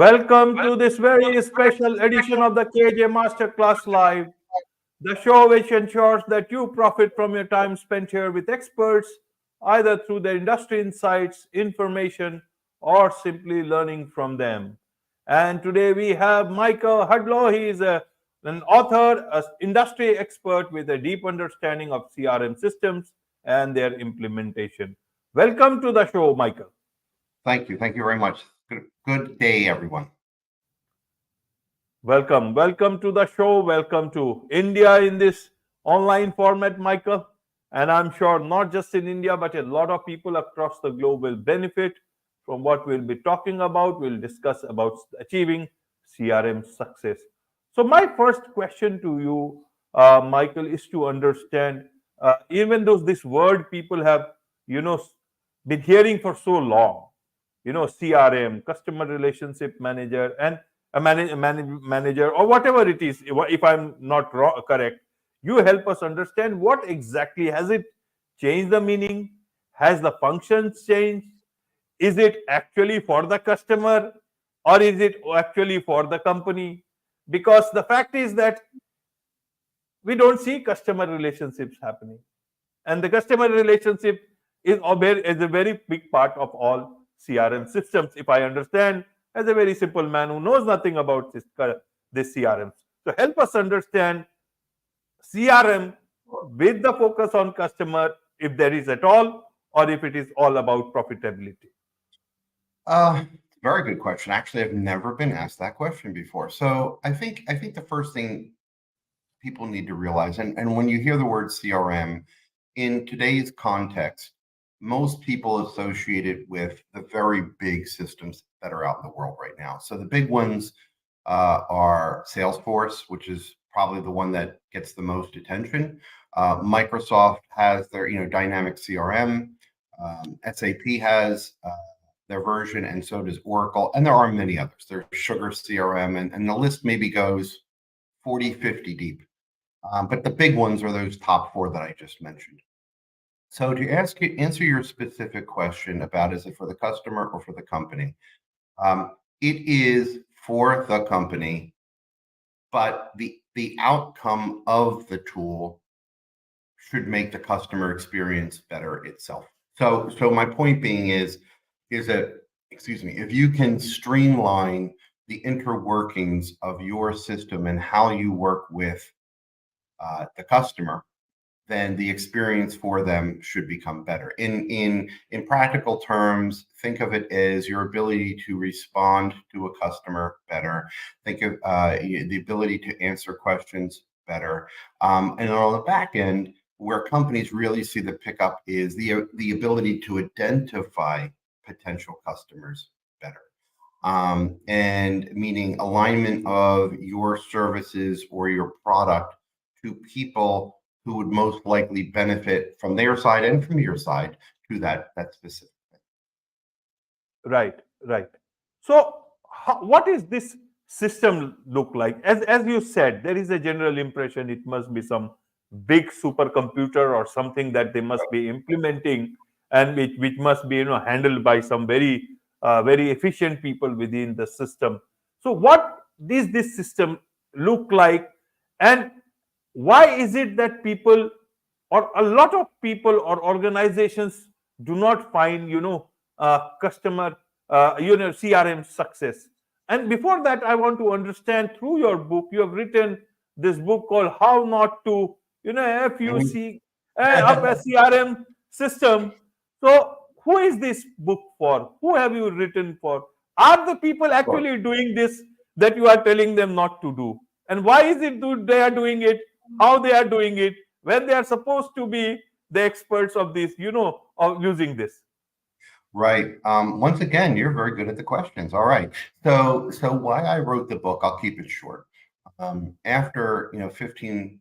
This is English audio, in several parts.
Welcome to this very special edition of the KAJ Masterclass Live, the show which ensures that you profit from your time spent here with experts, either through their industry insights, information, or simply learning from them. And today we have Michael Hudlow. He is an author, an industry expert with a deep understanding of CRM systems and their implementation. Welcome to the show, Michael. Thank you. Thank you very much. Good day, everyone. Welcome to the show. Welcome to India in this online format, Michael. And I'm sure not just in India, but a lot of people across the globe will benefit from what we'll be talking about. We'll discuss about achieving CRM success. So my first question to you, Michael, is to understand, even though this word people have, been hearing for so long, CRM, customer relationship manager, and a manager, or whatever it is, if I'm not correct, you help us understand what exactly has it changed the meaning? Has the functions changed? Is it actually for the customer, or is it actually for the company? Because the fact is that we don't see customer relationships happening, and the customer relationship is a very big part of all CRM systems, if I understand, as a very simple man who knows nothing about this CRM. So help us understand CRM with the focus on customer, if there is at all, or if it is all about profitability. Very good question. Actually, I've never been asked that question before. So I think the first thing people need to realize, and when you hear the word CRM in today's context, most people associate it with the very big systems that are out in the world right now. So the big ones are Salesforce, which is probably the one that gets the most attention. Microsoft has their dynamic CRM. SAP has their version, and so does Oracle. And there are many others. There's Sugar CRM, and the list maybe goes 40, 50 deep. But the big ones are those top four that I just mentioned. So to answer your specific question about is it for the customer or for the company, it is for the company, but the outcome of the tool should make the customer experience better itself. So my point being is that, if you can streamline the interworkings of your system and how you work with the customer, then the experience for them should become better. In practical terms, think of it as your ability to respond to a customer better. Think of the ability to answer questions better. And on the back end, where companies really see the pickup is the ability to identify potential customers better. And meaning alignment of your services or your product to people who would most likely benefit from their side and from your side to that specific thing. Right. So what is this system look like? As you said, there is a general impression it must be some big supercomputer or something that they must be implementing, and which must be handled by some very efficient people within the system. So what does this system look like, and why is it that people, or a lot of people or organizations, do not find customer CRM success? And before that, I want to understand, through your book, you have written this book called How Not to FUC up a CRM system. So who is this book for? Who have you written for? Are the people actually doing this that you are telling them not to do? And why is it they are doing it? How they are doing it when they are supposed to be the experts of this, of using this? Right. Once again, you're very good at the questions. All right. So why I wrote the book, I'll keep it short. After 15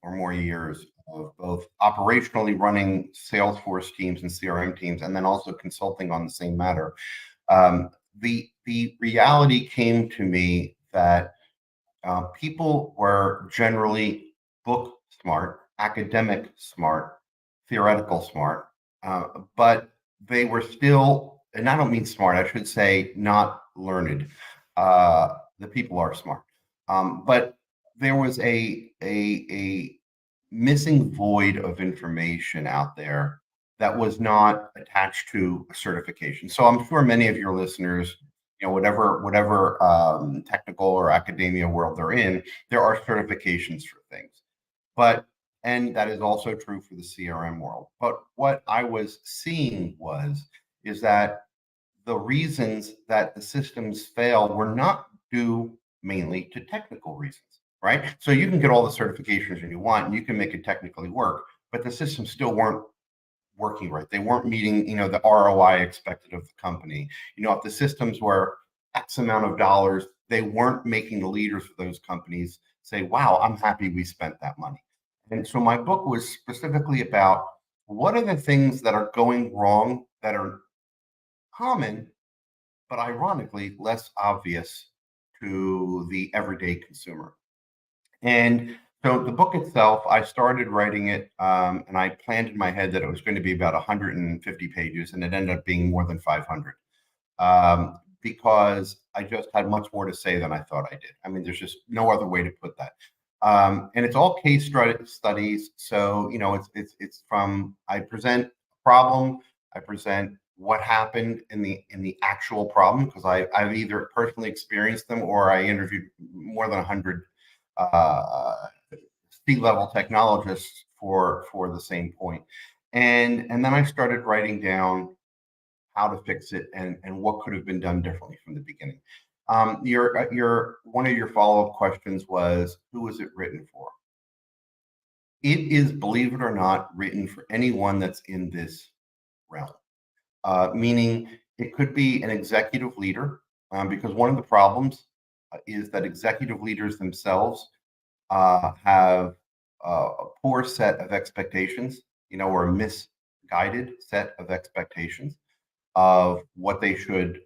or more years of both operationally running Salesforce teams and CRM teams, and then also consulting on the same matter, the reality came to me that people were generally book smart, academic smart, theoretical smart, but they were still, and I don't mean smart, I should say not learned. the people are smart. But there was a missing void of information out there that was not attached to a certification. So I'm sure many of your listeners, whatever technical or academia world they're in, there are certifications for things. And that is also true for the CRM world. But what I was seeing is that the reasons that the systems fail were not due mainly to technical reasons, right? So you can get all the certifications you want, and you can make it technically work, but the systems still weren't working right. They weren't meeting, the ROI expected of the company. If the systems were X amount of dollars, they weren't making the leaders for those companies say, wow, I'm happy we spent that money. And so my book was specifically about what are the things that are going wrong that are common, but ironically less obvious to the everyday consumer. And so the book itself, I started writing it, and I planned in my head that it was going to be about 150 pages, and it ended up being more than 500, because I just had much more to say than I thought I did. I mean, there's just no other way to put that. And it's all case studies. So, it's from, I present a problem, I present what happened in the actual problem, because I've either personally experienced them or I interviewed more than 100 C-level technologists for the same point. And then I started writing down how to fix it and what could have been done differently from the beginning. Your one of your follow-up questions was, who was it written for? It is, believe it or not, written for anyone that's in this realm. Meaning it could be an executive leader, because one of the problems is that executive leaders themselves have a poor set of expectations, or a misguided set of expectations of what they should,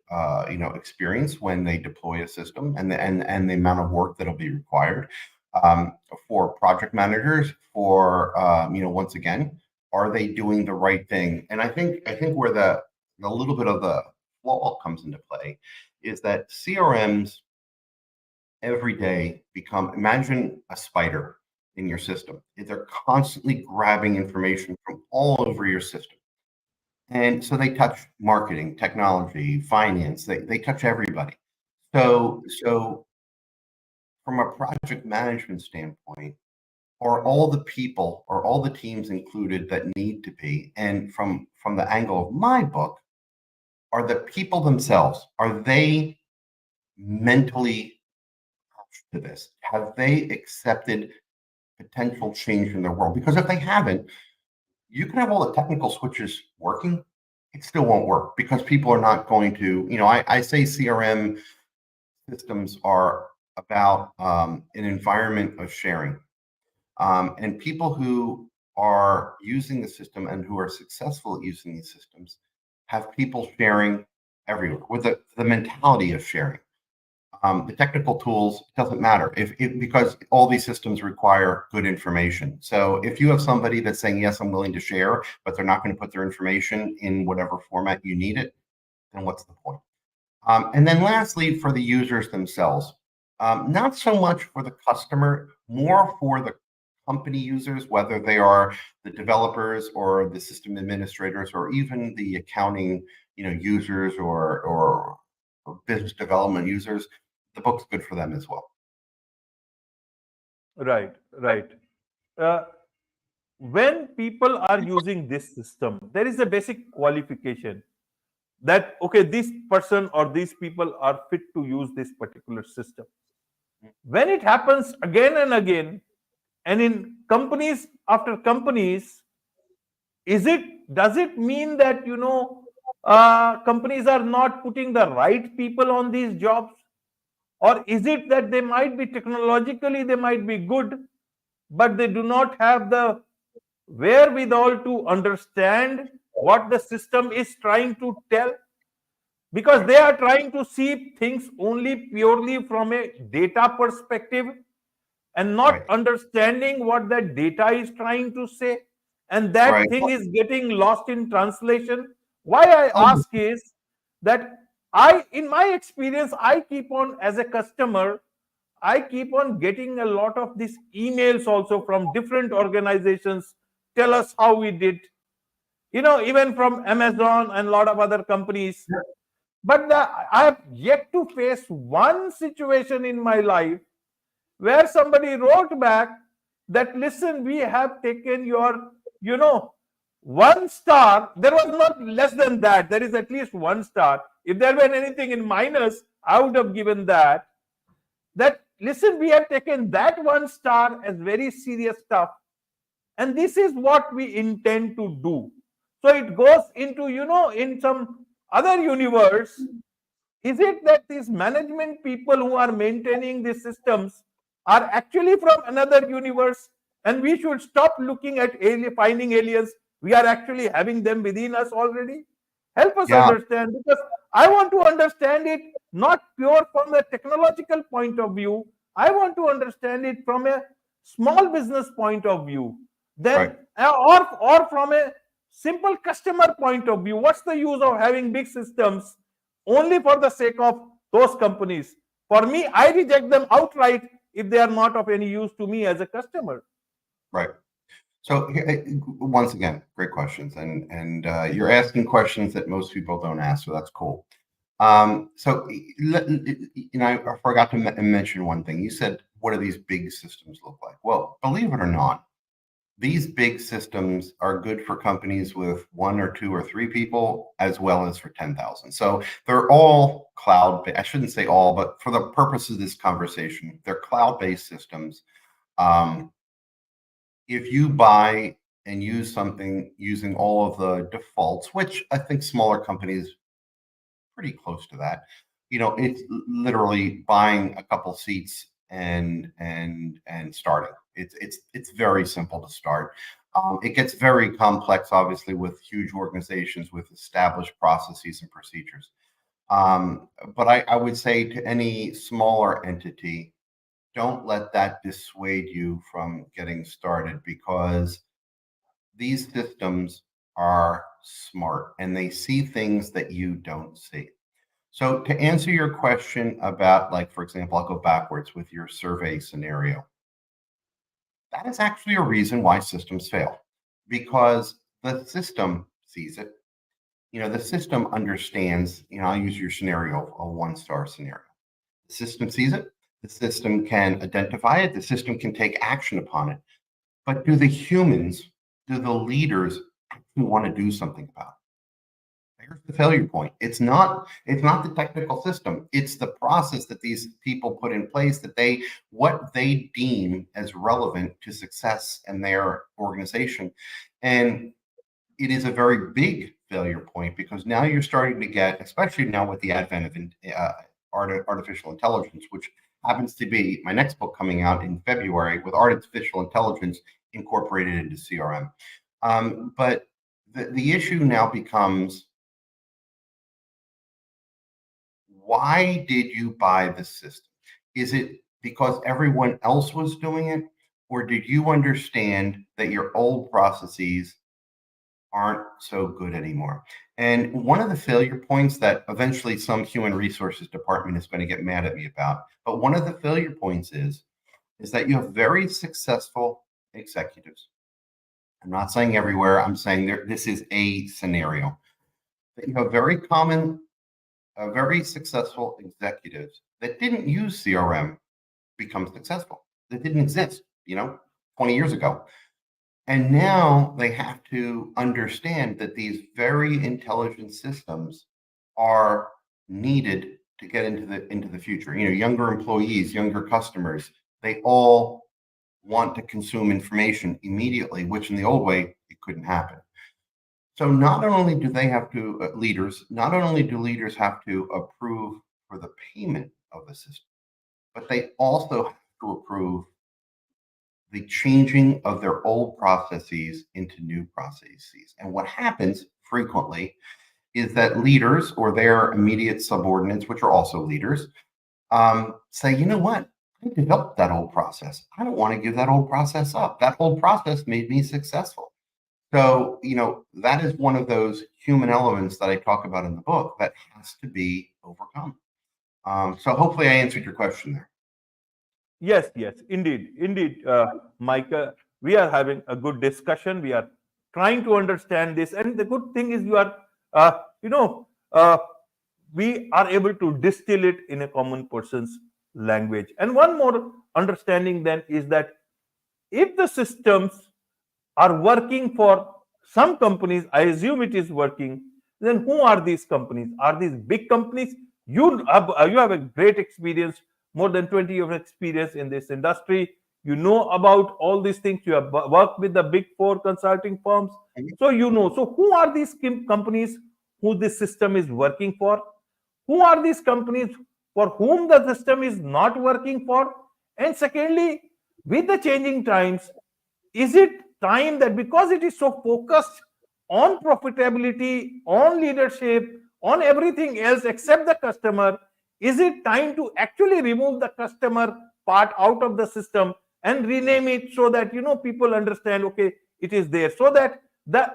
experience when they deploy a system, and the amount of work that'll be required. For project managers, once again, are they doing the right thing? And I think where the little bit of the flaw comes into play is that CRMs every day imagine a spider in your system. They're constantly grabbing information from all over your system. And so they touch marketing, technology, finance, they touch everybody. So from a project management standpoint, are all the people or all the teams included that need to be? And from the angle of my book, are the people themselves, are they mentally to this? Have they accepted potential change in their world? Because if they haven't, you can have all the technical switches working, it still won't work, because people are not going to, I say CRM systems are about an environment of sharing. And people who are using the system and who are successful at using these systems have people sharing everywhere with the mentality of sharing. The technical tools doesn't matter because all these systems require good information. So if you have somebody that's saying, yes, I'm willing to share, but they're not going to put their information in whatever format you need it, then what's the point? And then lastly, for the users themselves, not so much for the customer, more for the company users, whether they are the developers or the system administrators or even the accounting, users or business development users. The book's good for them as well. Right. When people are using this system, there is a basic qualification that, okay, this person or these people are fit to use this particular system. When it happens again and again, and in companies after companies, does it mean that companies are not putting the right people on these jobs? Or is it that they might be technologically, they might be good, but they do not have the wherewithal to understand what the system is trying to tell? Because they are trying to see things only purely from a data perspective and not understanding what that data is trying to say. And that thing is getting lost in translation. Why I ask is that in my experience, I keep on, as a customer, I keep on getting a lot of these emails also from different organizations. Tell us how we did, even from Amazon and a lot of other companies. But I have yet to face one situation in my life where somebody wrote back that, listen, we have taken your, you know, 1 star. There was not less than that. There is at least 1 star. If there were anything in minus, I would have given that. That, listen, we have taken that 1 star as very serious stuff. And this is what we intend to do. So it goes into, in some other universe, is it that these management people who are maintaining these systems are actually from another universe, and we should stop looking at finding aliens? We are actually having them within us already. Help us Yeah, understand, because I want to understand it not pure from a technological point of view. I want to understand it from a small business point of view. right. Then, or from a simple customer point of view. What's the use of having big systems only for the sake of those companies? For me, I reject them outright if they are not of any use to me as a customer. Right. So once again, great questions, and you're asking questions that most people don't ask, so that's cool. So I forgot to mention one thing. You said, "What do these big systems look like?" Well, believe it or not, these big systems are good for companies with 1 or 2 or 3 people, as well as for 10,000. So they're all cloud. I shouldn't say all, but for the purpose of this conversation, they're cloud-based systems. Um, if you buy and use something using all of the defaults, which I think smaller companies pretty close to that, it's literally buying a couple seats and starting. It's very simple to start. It gets very complex, obviously, with huge organizations with established processes and procedures. But I would say to any smaller entity, don't let that dissuade you from getting started, because these systems are smart and they see things that you don't see. So to answer your question about, like, for example, I'll go backwards with your survey scenario. That is actually a reason why systems fail, because the system sees it. The system understands, I'll use your scenario, a 1 star scenario. The system sees it. The system can identify it. The system can take action upon it. But do the humans, do the leaders actually want to do something about it? Here's the failure point. It's not the technical system. It's the process that these people put in place, what they deem as relevant to success in their organization. And it is a very big failure point, because now you're starting to get, especially now with the advent of artificial intelligence, which happens to be my next book coming out in February, with artificial intelligence incorporated into CRM. But the issue now becomes, why did you buy the system? Is it because everyone else was doing it? Or did you understand that your old processes aren't so good anymore? And one of the failure points that eventually some human resources department is going to get mad at me about, but one of the failure points is that you have very successful executives. I'm not saying everywhere, I'm saying this is a scenario. That you have very successful executives that didn't use CRM become successful. That didn't exist, 20 years ago. And now they have to understand that these very intelligent systems are needed to get into the future. Younger employees, younger customers, they all want to consume information immediately, which in the old way, it couldn't happen. So not only do leaders have to approve for the payment of the system, but they also have to approve the changing of their old processes into new processes. And what happens frequently is that leaders or their immediate subordinates, which are also leaders, say, you know what? I developed that old process. I don't want to give that old process up. That old process made me successful. So, that is one of those human elements that I talk about in the book that has to be overcome. So hopefully I answered your question there. Yes, yes, indeed, Micah. We are having a good discussion. We are trying to understand this, and the good thing is uh, you know, uh, we are able to distill it in a common person's language. And one more understanding then is that if the systems are working for some companies, I assume it is working, then who are these companies? Are these big companies? You have a great experience, more than 20 years of experience in this industry. You know about all these things. You have worked with the big four consulting firms. So you know. So who are these companies who this system is working for? Who are these companies for whom the system is not working for? And secondly, with the changing times, is it time that because it is so focused on profitability, on leadership, on everything else except the customer, is it time to actually remove the customer part out of the system and rename it so that people understand, okay, it is there, so that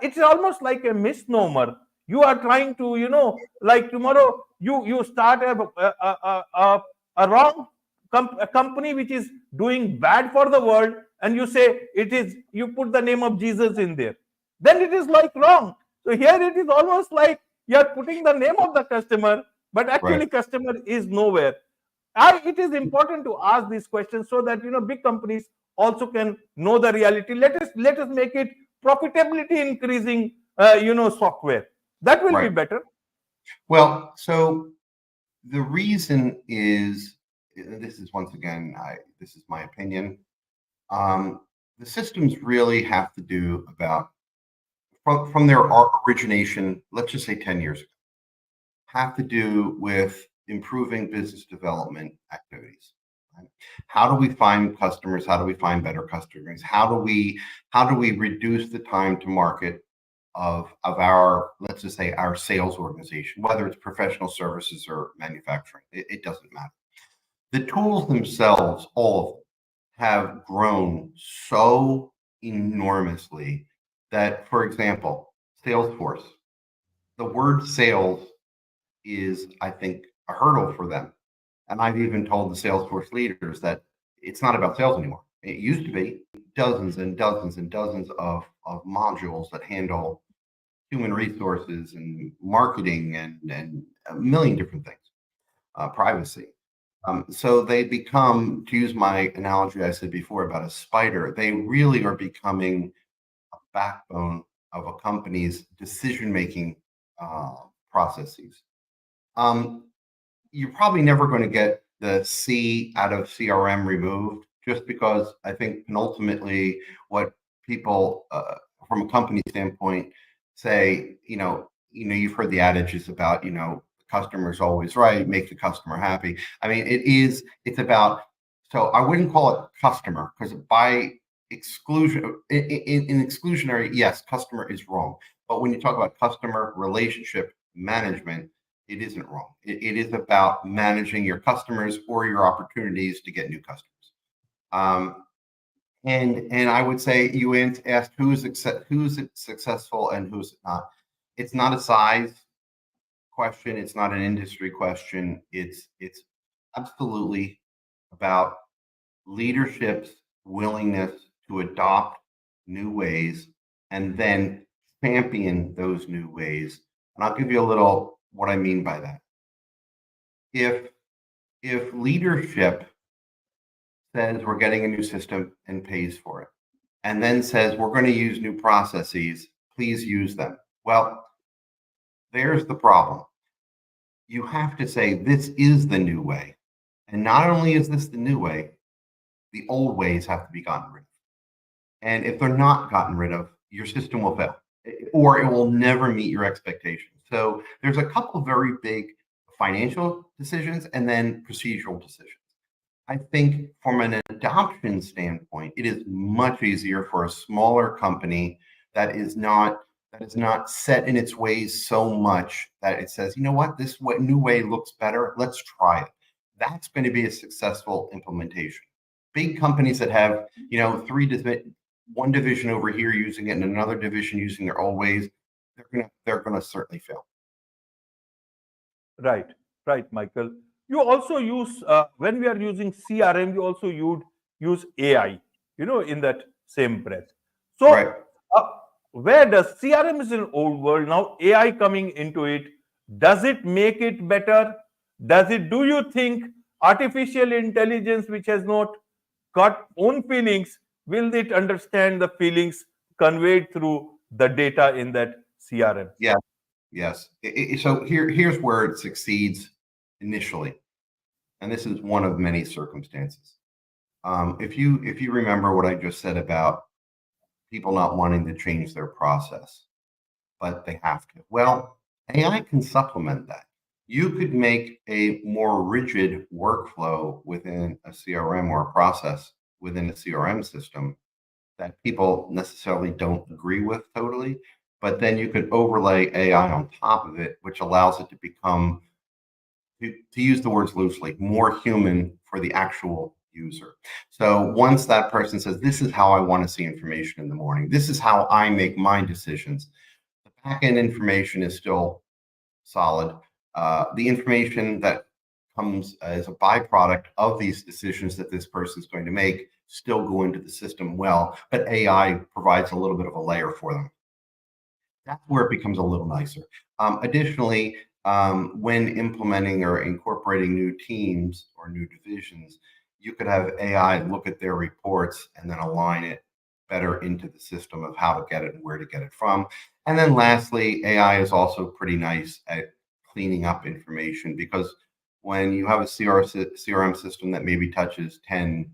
it's almost like a misnomer. You are trying to, like tomorrow you start a wrong a company which is doing bad for the world, and you say it is, you put the name of Jesus in there, then it is like wrong. So here it is almost like you are putting the name of the customer, but Right. actually customer is nowhere. It is important to ask these questions so that big companies also can know the reality. Let us make it profitability increasing software. That will be Right. better. Well, so the reason is, this is once again, this is my opinion. The systems really have to do about from their origination, let's just say 10 years ago, have to do with improving business development activities. Right? How do we find customers? How do we find better customers? How do we reduce the time to market of our, let's just say, our sales organization, whether it's professional services or manufacturing, it doesn't matter. The tools themselves, all of them, have grown so enormously that, for example, Salesforce, the word sales is, I think, a hurdle for them. And I've even told the Salesforce leaders that it's not about sales anymore. It used to be dozens and dozens and dozens of modules that handle human resources and marketing and a million different things, privacy. So they become, to use my analogy I said before about a spider, they really are becoming a backbone of a company's decision-making processes. You're probably never going to get the C out of CRM removed, just because I think penultimately what people from a company standpoint say, you've heard the adages about, the customer's always right, make the customer happy. I mean, it's about, so I wouldn't call it customer, because by exclusion, in exclusionary, yes, customer is wrong. But when you talk about customer relationship management, it isn't wrong. It is about managing your customers or your opportunities to get new customers. And I would say you asked who's it successful and who's it not. It's not a size question. It's not an industry question. It's absolutely about leadership's willingness to adopt new ways and then champion those new ways. And I'll give you a little what I mean by that. If leadership says we're getting a new system and pays for it, and then says we're going to use new processes, please use them. Well, there's the problem. You have to say this is the new way. And not only is this the new way, the old ways have to be gotten rid of. And if they're not gotten rid of, your system will fail, or it will never meet your expectations. So there's a couple of very big financial decisions and then procedural decisions. I think from an adoption standpoint, it is much easier for a smaller company that is not set in its ways so much that it says, you know what, this new way looks better. Let's try it. That's going to be a successful implementation. Big companies that have, one division over here using it and another division using it always, they're gonna certainly fail. Right, right, Michael. You also use when we are using CRM, we also use AI, in that same breath. Right. So, where does CRM is an old world now? AI coming into it, does it make it better? Does it? Do you think artificial intelligence, which has not got own feelings, will it understand the feelings conveyed through the data in that CRM? Yeah. Yes. So here's where it succeeds initially, and this is one of many circumstances. If you remember what I just said about people not wanting to change their process, but they have to. Well, AI can supplement that. You could make a more rigid workflow within a CRM or a process within a CRM system that people necessarily don't agree with totally. But then you could overlay AI on top of it, which allows it to become, to use the words loosely, more human for the actual user. So once that person says, this is how I want to see information in the morning, this is how I make my decisions, the backend information is still solid. The information that comes as a byproduct of these decisions that this person is going to make still go into the system well, but AI provides a little bit of a layer for them. That's where it becomes a little nicer. Additionally, when implementing or incorporating new teams or new divisions, you could have AI look at their reports and then align it better into the system of how to get it and where to get it from. And then lastly, AI is also pretty nice at cleaning up information, because when you have a CRM system that maybe touches 10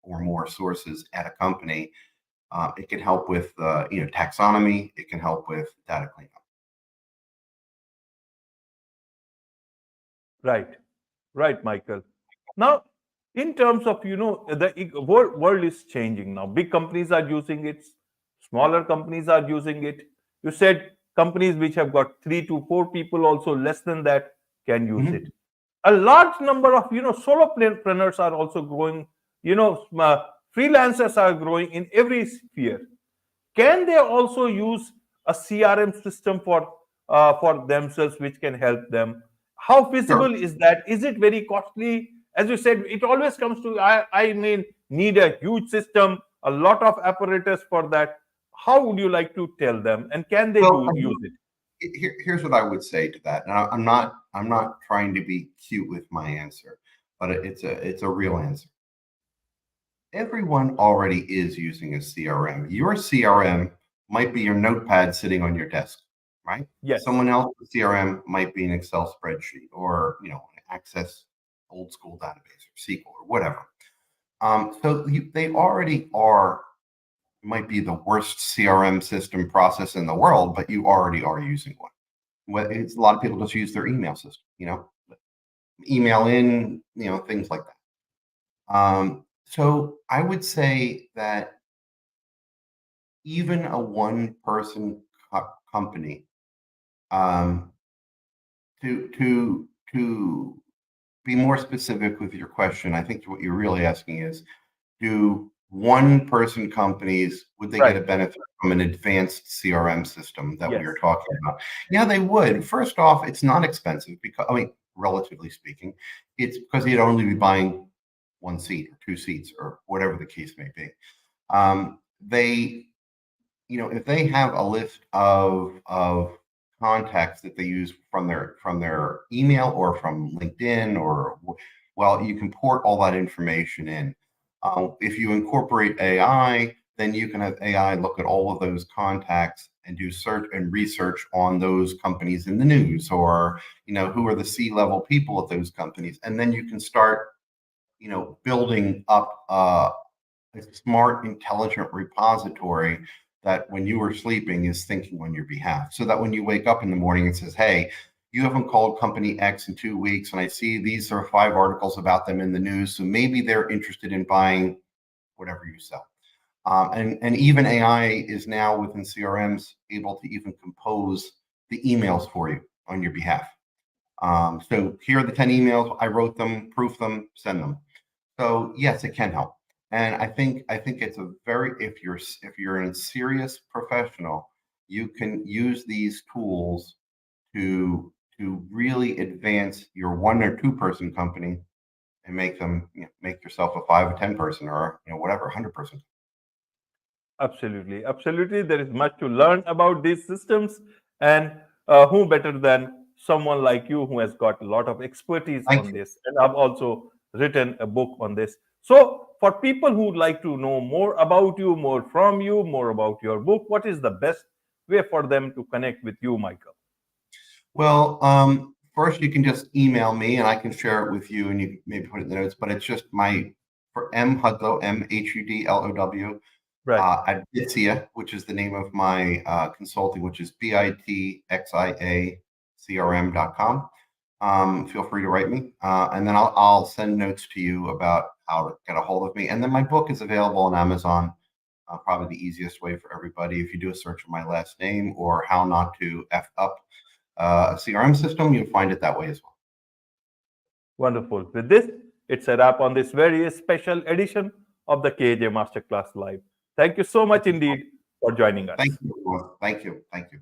or more sources at a company, it can help with taxonomy. It can help with data cleanup. Right, right, Michael. Now, in terms of the world is changing now. Big companies are using it, smaller companies are using it. You said companies which have got 3 to 4 people, also less than that, can use it. Mhm. A large number of solopreneurs are also growing. Freelancers are growing in every sphere. Can they also use a CRM system for themselves, which can help them? How Sure. feasible is that? Is it very costly? As you said, it always comes to I mean need a huge system, a lot of apparatus for that. How would you like to tell them, and can they Well, do use it? here's what I would say to that. And I'm not trying to be cute with my answer, but it's a real answer. Everyone already is using a CRM. Your CRM might be your notepad sitting on your desk, right? Yes, Someone else's CRM might be an Excel spreadsheet, or an Access old school database or SQL or whatever. So they already are, might be the worst CRM system process in the world, but you already are using one. Well, it's a lot of people just use their email system, email in, things like that. So I would say that even a one-person company, um, to be more specific with your question, I think what you're really asking is, do one-person companies, would they get right. a benefit from an advanced CRM system that we Yes, are talking about? Yeah, they would. First off, it's not expensive because, relatively speaking, it's because you'd only be buying one seat or two seats or whatever the case may be. They, if they have a list of contacts that they use from their email or from LinkedIn, or, well, you can port all that information in. If you incorporate AI, then you can have AI look at all of those contacts and do search and research on those companies in the news, or who are the C-level people at those companies, and then you can start building up a smart, intelligent repository that when you are sleeping is thinking on your behalf. So that when you wake up in the morning and says, hey, you haven't called company X in 2 weeks, and I see these are 5 articles about them in the news, so maybe they're interested in buying whatever you sell. And even AI is now within CRMs able to even compose the emails for you on your behalf. So here are the 10 emails. I wrote them, proof them, send them. So yes, it can help. And I think it's a very, if you're a serious professional, you can use these tools to really advance your 1 or 2 person company and make them, make yourself a 5 or 10 person, or whatever, 100 person. Absolutely, absolutely. There is much to learn about these systems, and who better than someone like you who has got a lot of expertise Thank on you. this, and I've also written a book on this. So, for people who would like to know more about you, more from you, more about your book, what is the best way for them to connect with you, Michael? Well, first you can just email me and I can share it with you, and you can maybe put it in the notes. But it's just for M Hudlow, MHUDLOW, Right. at Bitsia, which is the name of my consulting, which is BITXIACRM.com. Feel free to write me, and then I'll send notes to you about how to get a hold of me. And then my book is available on Amazon. Probably the easiest way for everybody. If you do a search of my last name or how not to F up a CRM system, you'll find it that way as well. Wonderful. With this, it's a wrap on this very special edition of the KAJ Masterclass Live. Thank you so much indeed for joining Thank us. you, everyone. Thank you. Thank you.